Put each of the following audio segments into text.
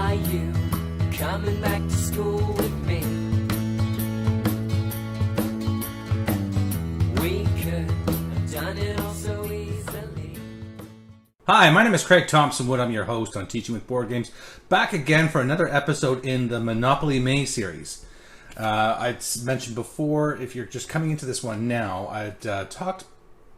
Are you coming back to school with me? We could have done it all so easily. Hi, my name is Craig Thompson-Wood. I'm your host on Teaching with Board Games. Back again for another episode in the Monopoly May series. I'd mentioned before, if you're just coming into this one now, I'd talked,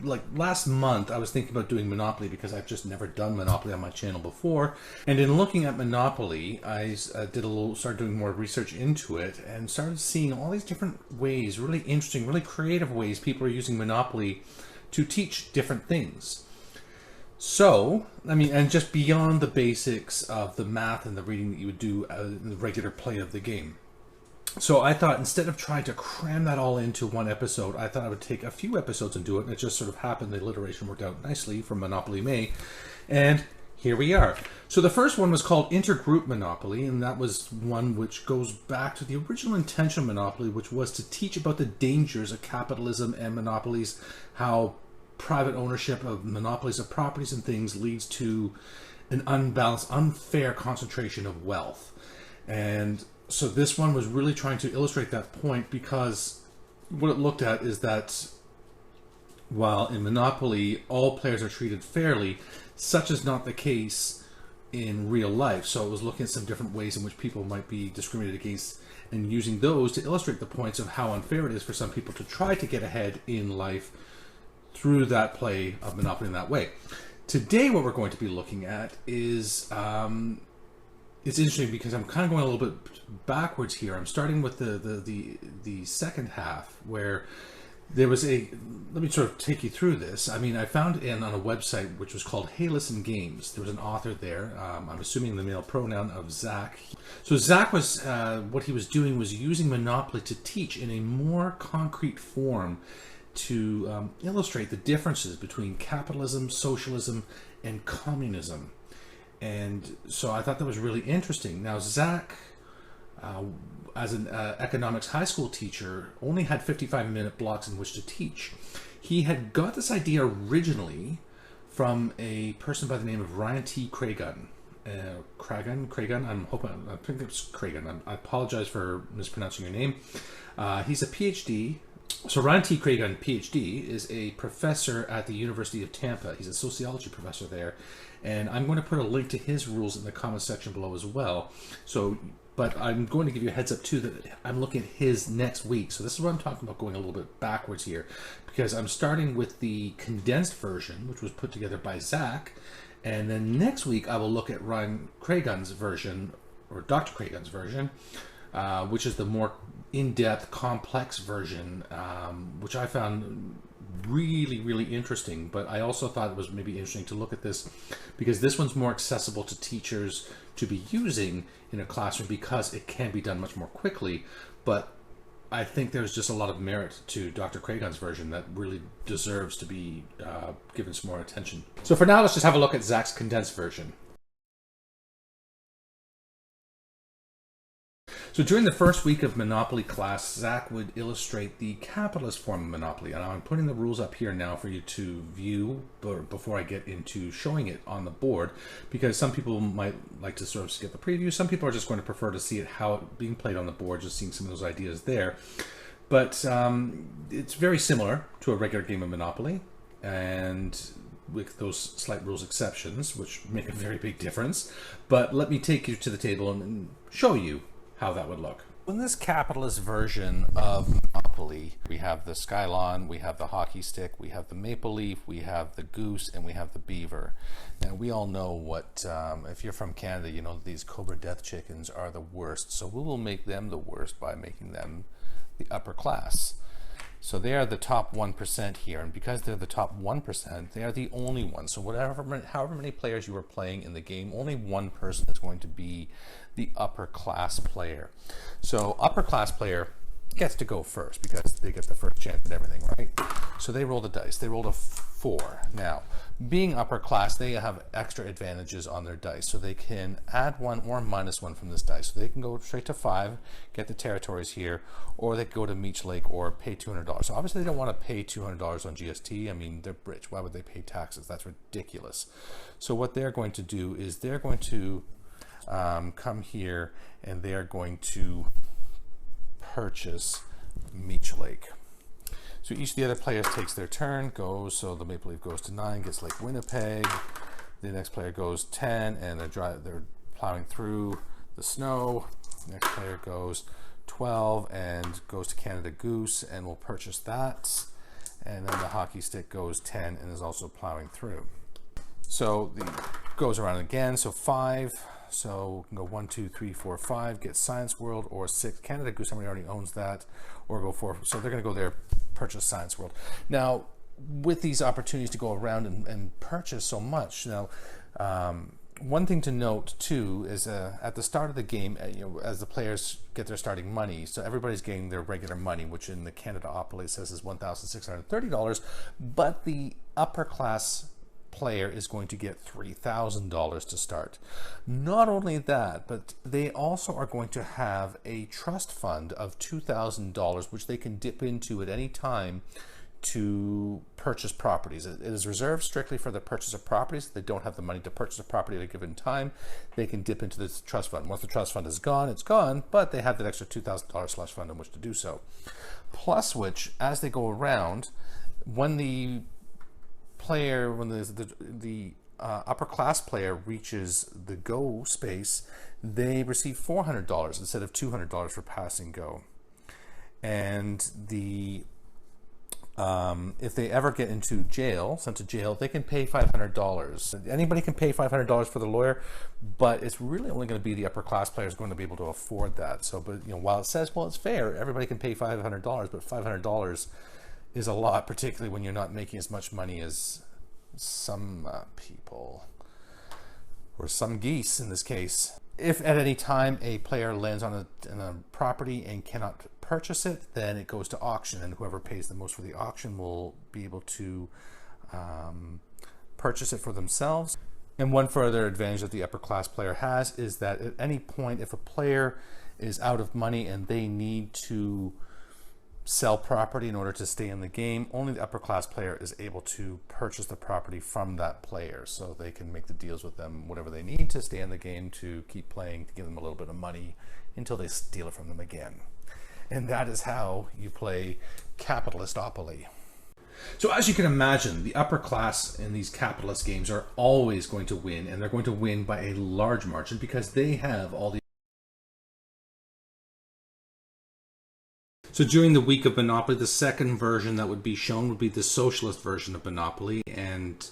like last month, I was thinking about doing Monopoly because I've just never done Monopoly on my channel before. And in looking at Monopoly, I started doing more research into it and started seeing all these different ways, really interesting, really creative ways people are using Monopoly to teach different things. So, I mean, and just beyond the basics of the math and the reading that you would do in the regular play of the game. So I thought, instead of trying to cram that all into one episode, I thought I would take a few episodes and do it, and it just sort of happened. The alliteration worked out nicely for Monopoly May, and here we are. So the first one was called Intergroup Monopoly, and that was one which goes back to the original intention of Monopoly, which was to teach about the dangers of capitalism and monopolies, how private ownership of monopolies of properties and things leads to an unbalanced, unfair concentration of wealth. And so this one was really trying to illustrate that point, because what it looked at is that while in Monopoly all players are treated fairly, such is not the case in real life. So it was looking at some different ways in which people might be discriminated against and using those to illustrate the points of how unfair it is for some people to try to get ahead in life through that play of Monopoly in that way. Today what we're going to be looking at is it's interesting because I'm kind of going a little bit backwards here. I'm starting with the second half, where there was let me sort of take you through this. I mean, I found on a website which was called Hey Listen Games. There was an author there, I'm assuming the male pronoun of Zack. So Zack was, what he was doing was using Monopoly to teach in a more concrete form to illustrate the differences between capitalism, socialism, and communism. And so I thought that was really interesting. Now, Zack, as an economics high school teacher, only had 55-minute blocks in which to teach. He had got this idea originally from a person by the name of Ryan T. Cragun. Cragun. I think it's Cragun. I apologize for mispronouncing your name. He's a PhD. So Ryan T. Cragun, PhD, is a professor at the University of Tampa. He's a sociology professor there. And I'm going to put a link to his rules in the comments section below as well. So, but I'm going to give you a heads up too that I'm looking at his next week. So this is what I'm talking about, going a little bit backwards here, because I'm starting with the condensed version, which was put together by Zack. And then next week I will look at Ryan Cragun's version, or Dr. Cragun's version, which is the more in-depth, complex version, which I found really, really interesting. But I also thought it was maybe interesting to look at this because this one's more accessible to teachers to be using in a classroom because it can be done much more quickly. But I think there's just a lot of merit to Dr. Cragun's version that really deserves to be given some more attention. So for now, let's just have a look at Zack's condensed version. So during the first week of Monopoly class, Zack would illustrate the capitalist form of Monopoly. And I'm putting the rules up here now for you to view before I get into showing it on the board, because some people might like to sort of skip the preview. Some people are just going to prefer to see it how it being played on the board, just seeing some of those ideas there. But it's very similar to a regular game of Monopoly, and with those slight rules exceptions, which make a very big difference. But let me take you to the table and show you how that would look. In this capitalist version of Monopoly, we have the Skylon, we have the hockey stick, we have the maple leaf, we have the goose, and we have the beaver. And we all know what, if you're from Canada, you know these Cobra Death chickens are the worst. So we will make them the worst by making them the upper class. So they are the top 1% here, and because they're the top 1%, they are the only ones. So however many players you are playing in the game, only one person is going to be the upper class player. So upper class player gets to go first because they get the first chance at everything, right? So they roll the dice. They rolled a 4. Now, being upper class, they have extra advantages on their dice. So they can add 1 or minus 1 from this dice. So they can go straight to 5, get the territories here, or they can go to Meech Lake or pay $200. So obviously they don't want to pay $200 on GST. I mean, they're rich. Why would they pay taxes? That's ridiculous. So what they're going to do is they're going to come here, and they are going to purchase Meech Lake. So each of the other players takes their turn, goes, so the Maple Leaf goes to 9, gets Lake Winnipeg. The next player goes 10, and they're plowing through the snow. The next player goes 12 and goes to Canada Goose, and will purchase that. And then the hockey stick goes 10 and is also plowing through. So the goes around again, so 5. So we can go 1, 2, 3, 4, 5, get Science World, or 6. Canada Goose, somebody already owns that, or go 4. So they're going to go there, purchase Science World. Now, with these opportunities to go around and purchase so much, now, one thing to note too is at the start of the game, as the players get their starting money, so everybody's getting their regular money, which in the Canadaopoly says is $1,630, but the upper class player is going to get $3,000 to start. Not only that, but they also are going to have a trust fund of $2,000, which they can dip into at any time to purchase properties. It is reserved strictly for the purchase of properties. If they don't have the money to purchase a property at a given time, they can dip into this trust fund. Once the trust fund is gone, it's gone, but they have that extra $2,000 slush fund in which to do so. Plus which, as they go around, when the upper class player reaches the go space, they receive $400 instead of $200 for passing go. And if they ever get into jail, sent to jail, they can pay $500. Anybody can pay $500 for the lawyer, but it's really only going to be the upper class players going to be able to afford that. So, but while it says, well, it's fair, everybody can pay $500, but $500 is a lot, particularly when you're not making as much money as some people, or some geese in this case. If at any time a player lands on a property and cannot purchase it, then it goes to auction, and whoever pays the most for the auction will be able to purchase it for themselves. And one further advantage that the upper class player has is that at any point, if a player is out of money and they need to sell property in order to stay in the game, only the upper class player is able to purchase the property from that player, so they can make the deals with them, whatever they need to stay in the game, to keep playing, to give them a little bit of money until they steal it from them again. And that is how you play Capitalistopoly. So as you can imagine, the upper class in these capitalist games are always going to win, and they're going to win by a large margin because they have all the. So during the week of Monopoly, the second version that would be shown would be the socialist version of Monopoly. And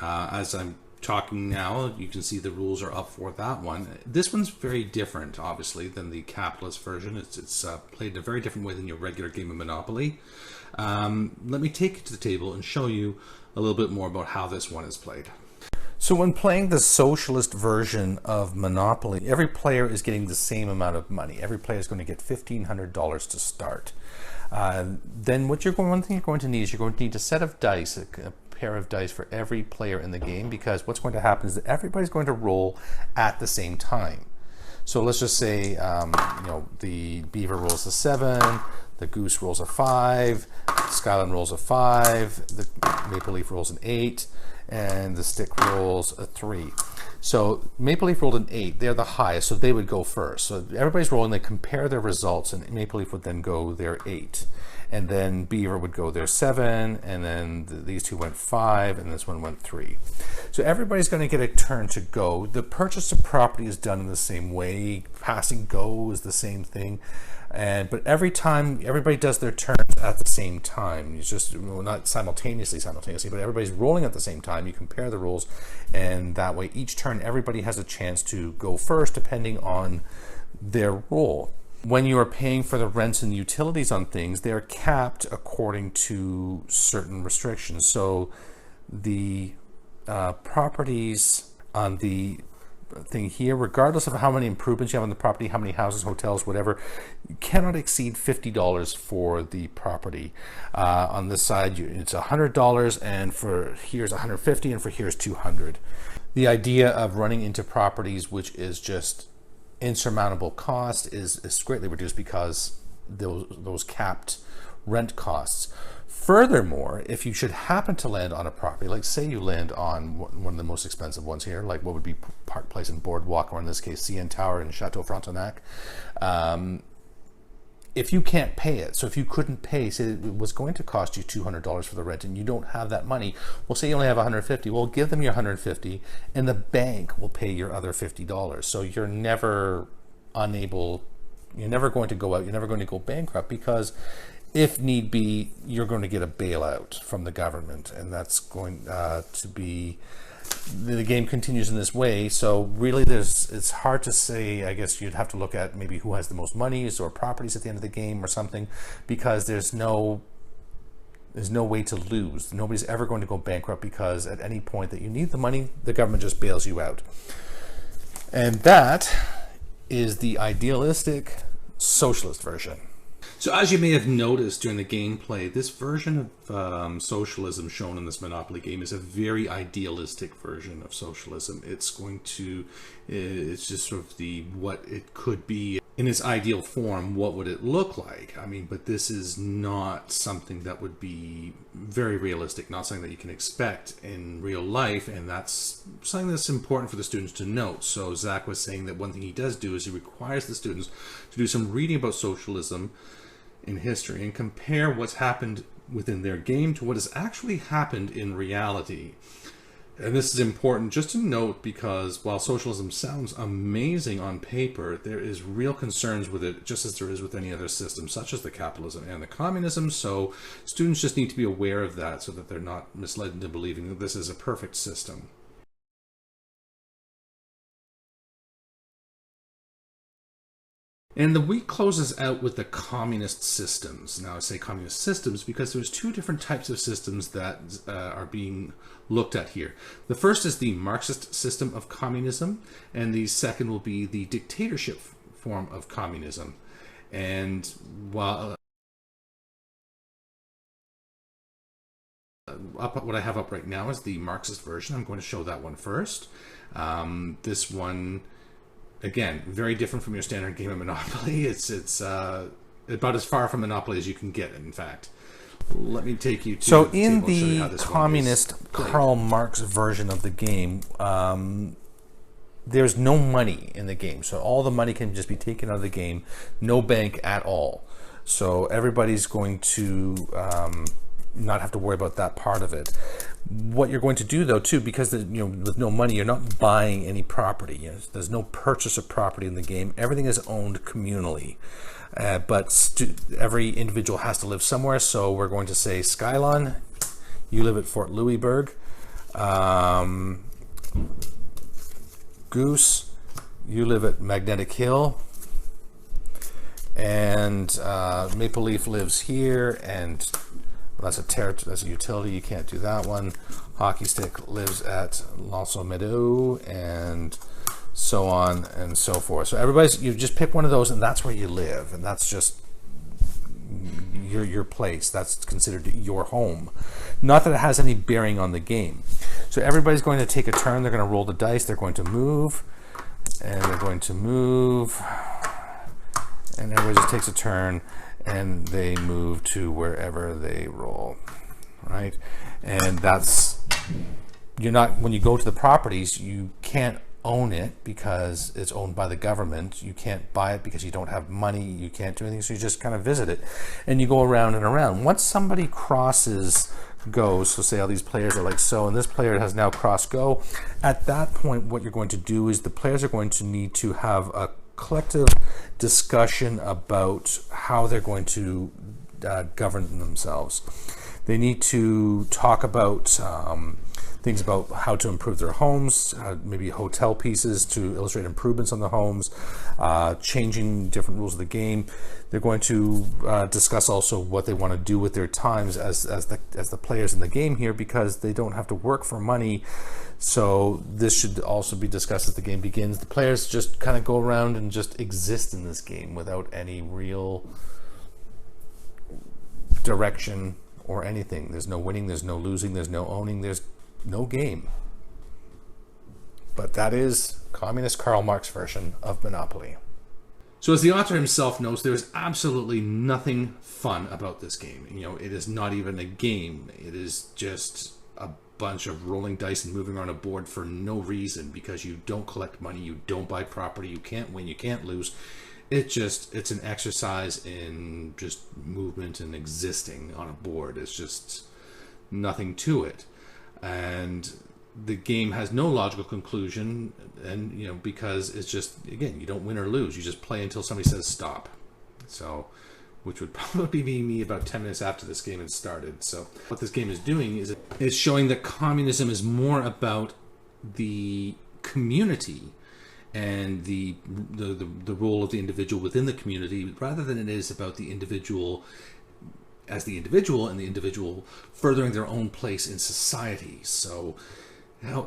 as I'm talking now, you can see the rules are up for that one. This one's very different, obviously, than the capitalist version. It's played in a very different way than your regular game of Monopoly. Let me take you to the table and show you a little bit more about how this one is played. So when playing the socialist version of Monopoly, every player is getting the same amount of money. Every player is going to get $1,500 to start. Then one thing you're going to need is you're going to need a set of dice, a pair of dice for every player in the game, because what's going to happen is that everybody's going to roll at the same time. So let's just say, the Beaver rolls a 7, the Goose rolls a 5, Skyline rolls a 5, the Maple Leaf rolls an 8, and the stick rolls a 3. So Maple Leaf rolled an 8. They're the highest, so they would go first. So everybody's rolling, they compare their results, and Maple Leaf would then go their 8. And then Beaver would go their 7, and then these two went 5, and this one went 3. So everybody's going to get a turn to go. The purchase of property is done in the same way. Passing go is the same thing. But every time, everybody does their turns at the same time. It's just, not simultaneously, but everybody's rolling at the same time. You compare the rolls, and that way each turn everybody has a chance to go first depending on their roll. When you are paying for the rents and utilities on things, they're capped according to certain restrictions. So the properties on the thing here, regardless of how many improvements you have on the property, how many houses, hotels, whatever, you cannot exceed $50 for the property. On this side, it's $100, and for here's $150, and for here's $200. The idea of running into properties which is just insurmountable cost is greatly reduced because those capped rent costs. Furthermore, if you should happen to land on a property, like say you land on one of the most expensive ones here, like what would be Park Place and Boardwalk, or in this case CN Tower and Chateau Frontenac, if you can't pay it, so if you couldn't pay, say it was going to cost you $200 for the rent and you don't have that money, well, say you only have $150, well, give them your $150 and the bank will pay your other $50. So you're never going to go out, you're never going to go bankrupt, because if need be, you're going to get a bailout from the government, and that's going to be, the game continues in this way. So really it's hard to say. I guess you'd have to look at maybe who has the most monies or properties at the end of the game or something, because there's no way to lose. Nobody's ever going to go bankrupt, because at any point that you need the money, the government just bails you out. And that is the idealistic socialist version. So as you may have noticed during the gameplay, this version of socialism shown in this Monopoly game is a very idealistic version of socialism. It's just sort of what it could be in its ideal form. What would it look like? I mean, but this is not something that would be very realistic, not something that you can expect in real life, and that's something that's important for the students to note. So Zack was saying that one thing he does do is he requires the students to do some reading about socialism in history and compare what's happened within their game to what has actually happened in reality. And this is important just to note, because while socialism sounds amazing on paper, there is real concerns with it, just as there is with any other system, such as the capitalism and the communism. So students just need to be aware of that, so that they're not misled into believing that this is a perfect system. And the week closes out with the communist systems. Now I say communist systems because there's two different types of systems that are being looked at here. The first is the Marxist system of communism, and the second will be the dictatorship form of communism. And while what I have up right now is the Marxist version, I'm going to show that one first. This one, again, very different from your standard game of Monopoly. It's about as far from Monopoly as you can get, in fact. Let me take you to... So in the communist Karl Marx version of the game, there's no money in the game. So all the money can just be taken out of the game. No bank at all. So everybody's going to not have to worry about that part of it. What you're going to do, though, too, because with no money, you're not buying any property. There's no purchase of property in the game. Everything is owned communally, but every individual has to live somewhere. So we're going to say, Skylon, you live at Fort Louisburg. Goose, you live at Magnetic Hill. And Maple Leaf lives here, and that's a utility. You can't do that one. Hockey Stick lives at L'Anse Meadow, and so on and so forth. So you just pick one of those, and that's where you live, and that's just your place. That's considered your home. Not that it has any bearing on the game. So everybody's going to take a turn. They're going to roll the dice. They're going to move, and they're going to move, and everybody just takes a turn, and they move to wherever they roll, right? And that's, when you go to the properties, you can't own it because it's owned by the government. You can't buy it because you don't have money. You can't do anything, so you just kind of visit it, and you go around and around. Once somebody crosses go, so say all these players are like so, and this player has now crossed go, at that point what you're going to do is the players are going to need to have a collective discussion about how they're going to govern themselves. They need to talk about things about how to improve their homes, maybe hotel pieces to illustrate improvements on the homes, changing different rules of the game. They're going to discuss also what they want to do with their times as the players in the game here, because they don't have to work for money. So this should also be discussed as the game begins. The players just kind of go around and just exist in this game without any real direction or anything. There's no winning, there's no losing, there's no owning, there's no game. But that is communist Karl Marx version of Monopoly. So as the author himself knows, there is absolutely nothing fun about this game. It is not even a game. It is just a bunch of rolling dice and moving around a board for no reason, because you don't collect money, you don't buy property, you can't win, you can't lose. It's an exercise in just movement and existing on a board. It's just nothing to it. And the game has no logical conclusion, and because it's just, again, you don't win or lose, you just play until somebody says stop. So, which would probably be me about 10 minutes after this game had started. So what this game is doing is showing that communism is more about the community and the role of the individual within the community, rather than it is about the individual as the individual, and the individual furthering their own place in society. So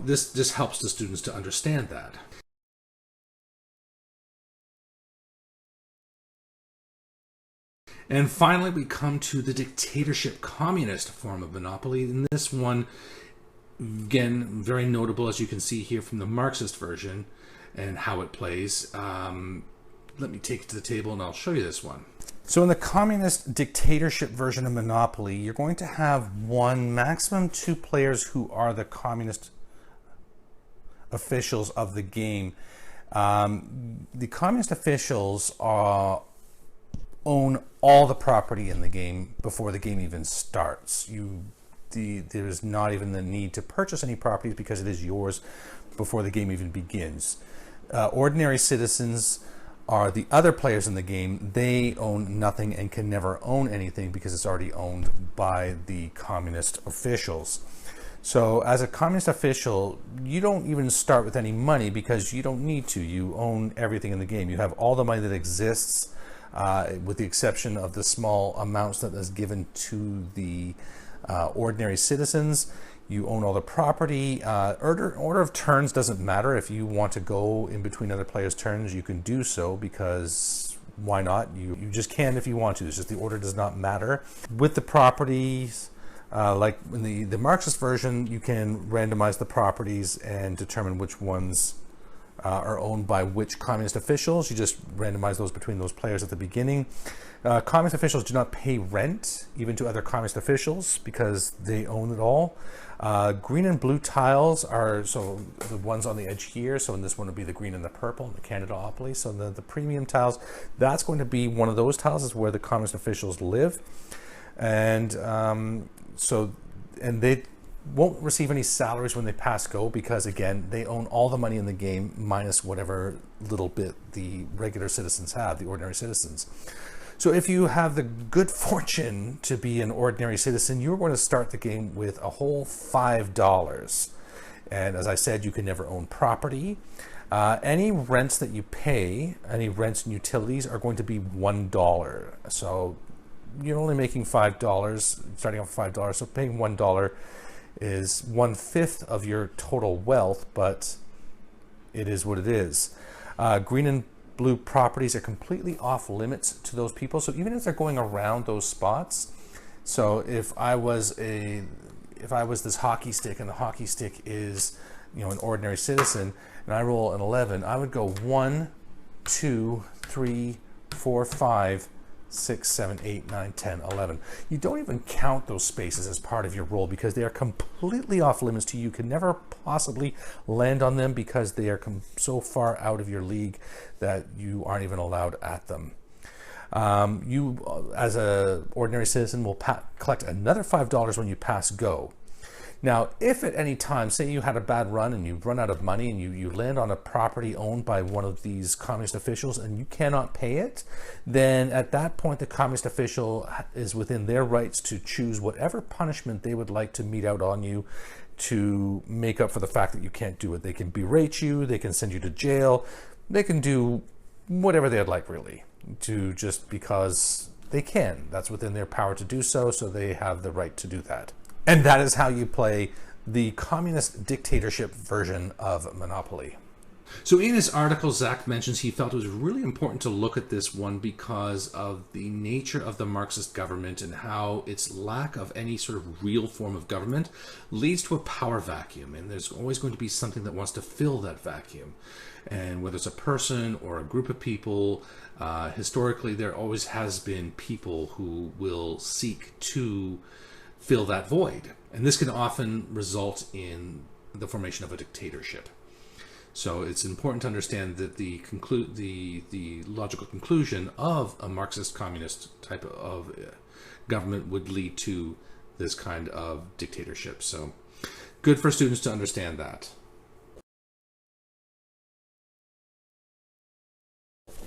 this helps the students to understand that. And finally, we come to the dictatorship communist form of Monopoly. And this one, again, very notable, as you can see here from the Marxist version and how it plays. Let me take it to the table and I'll show you this one. So in the communist dictatorship version of Monopoly, you're going to have one, maximum two players who are the communist officials of the game. The communist officials own all the property in the game before the game even starts. There's not even the need to purchase any properties, because it is yours before the game even begins. Ordinary citizens are the other players in the game. They own nothing and can never own anything, because it's already owned by the communist officials. So as a communist official, you don't even start with any money, because you don't need to. You own everything in the game. You have all the money that exists, with the exception of the small amounts that is given to the ordinary citizens. You own all the property. Order of turns doesn't matter. If you want to go in between other players' turns, you can do so, because why not? You just can if you want to. It's just the order does not matter. With the properties, like in the Marxist version, you can randomize the properties and determine which ones are owned by which communist officials. You just randomize those between those players at the beginning. Communist officials do not pay rent even to other communist officials, because they own it all. Green and blue tiles are so the ones on the edge here. So in this one would be the green and the purple in the Canadaopoly. So the premium tiles, that's going to be one of those tiles, is where the communist officials live. And and they won't receive any salaries when they pass go, because again, they own all the money in the game minus whatever little bit the regular citizens have, the ordinary citizens. So if you have the good fortune to be an ordinary citizen, you're going to start the game with a whole $5. And as I said, you can never own property. Any rents that you pay, any rents and utilities, are going to be $1. So you're only making $5, starting off with $5. So paying $1 is 1/5 of your total wealth, but it is what it is. Green and blue properties are completely off limits to those people. So even if they're going around those spots, so if I was this hockey stick, and the hockey stick is an ordinary citizen, and I roll an 11, I would go 1, 2, 3, 4, 5, 6, 7, 8, 9, 10, 11. You don't even count those spaces as part of your roll, because they are completely off limits to you. You can never possibly land on them, because they are so far out of your league that you aren't even allowed at them. You, as a ordinary citizen, will collect another $5 when you pass go. Now, if at any time, say you had a bad run and you run out of money, and you land on a property owned by one of these communist officials and you cannot pay it, then at that point the communist official is within their rights to choose whatever punishment they would like to mete out on you to make up for the fact that you can't do it. They can berate you, they can send you to jail, they can do whatever they'd like, really, just because they can. That's within their power to do so, so they have the right to do that. And that is how you play the communist dictatorship version of Monopoly. So in his article, Zack mentions he felt it was really important to look at this one because of the nature of the Marxist government and how its lack of any sort of real form of government leads to a power vacuum. And there's always going to be something that wants to fill that vacuum. And whether it's a person or a group of people, historically there always has been people who will seek to fill that void. And this can often result in the formation of a dictatorship. So it's important to understand that the logical conclusion of a Marxist communist type of government would lead to this kind of dictatorship. So good for students to understand that.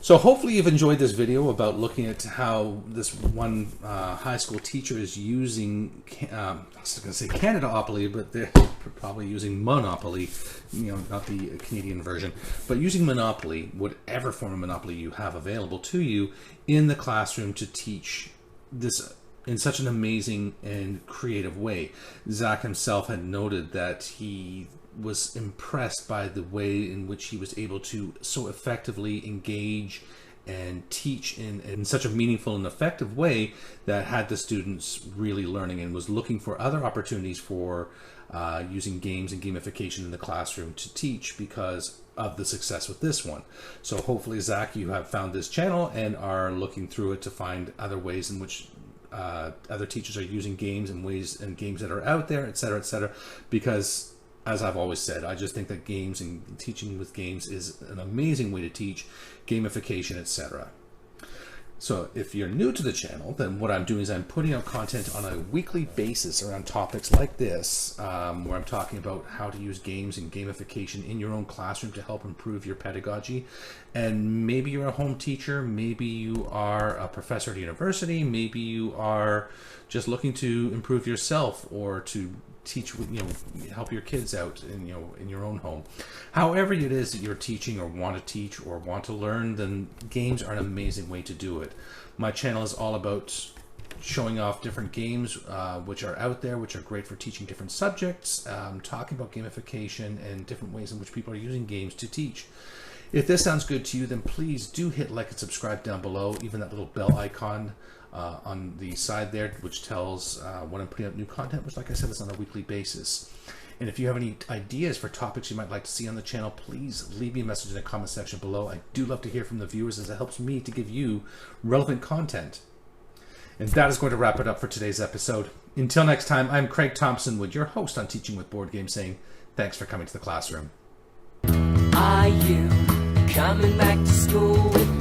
So hopefully you've enjoyed this video about looking at how this one high school teacher is using, I was going to say Canadaopoly, but they're probably using Monopoly, not the Canadian version, but using Monopoly, whatever form of Monopoly you have available to you, in the classroom to teach this in such an amazing and creative way. Zack himself had noted that he was impressed by the way in which he was able to so effectively engage and teach in such a meaningful and effective way that had the students really learning, and was looking for other opportunities for using games and gamification in the classroom to teach because of the success with this one. So hopefully, Zack, you have found this channel and are looking through it to find other ways in which other teachers are using games and ways and games that are out there, etc., because as I've always said, I just think that games and teaching with games is an amazing way to teach, gamification, etc. So if you're new to the channel, then what I'm doing is I'm putting out content on a weekly basis around topics like this, where I'm talking about how to use games and gamification in your own classroom to help improve your pedagogy. And maybe you're a home teacher, maybe you are a professor at a university, maybe you are just looking to improve yourself or to teach, help your kids out in your own home. However it is that you're teaching or want to teach or want to learn, then games are an amazing way to do it. My channel is all about showing off different games which are out there, which are great for teaching different subjects, talking about gamification and different ways in which people are using games to teach. If this sounds good to you, then please do hit like and subscribe down below, even that little bell icon on the side there, which tells when I'm putting out new content, which, like I said, is on a weekly basis. And if you have any ideas for topics you might like to see on the channel, please leave me a message in the comment section below. I do love to hear from the viewers, as it helps me to give you relevant content. And that is going to wrap it up for today's episode. Until next time, I'm Craig Thompson, your host on Teaching with Board Games, saying thanks for coming to the classroom. Are you coming back to school with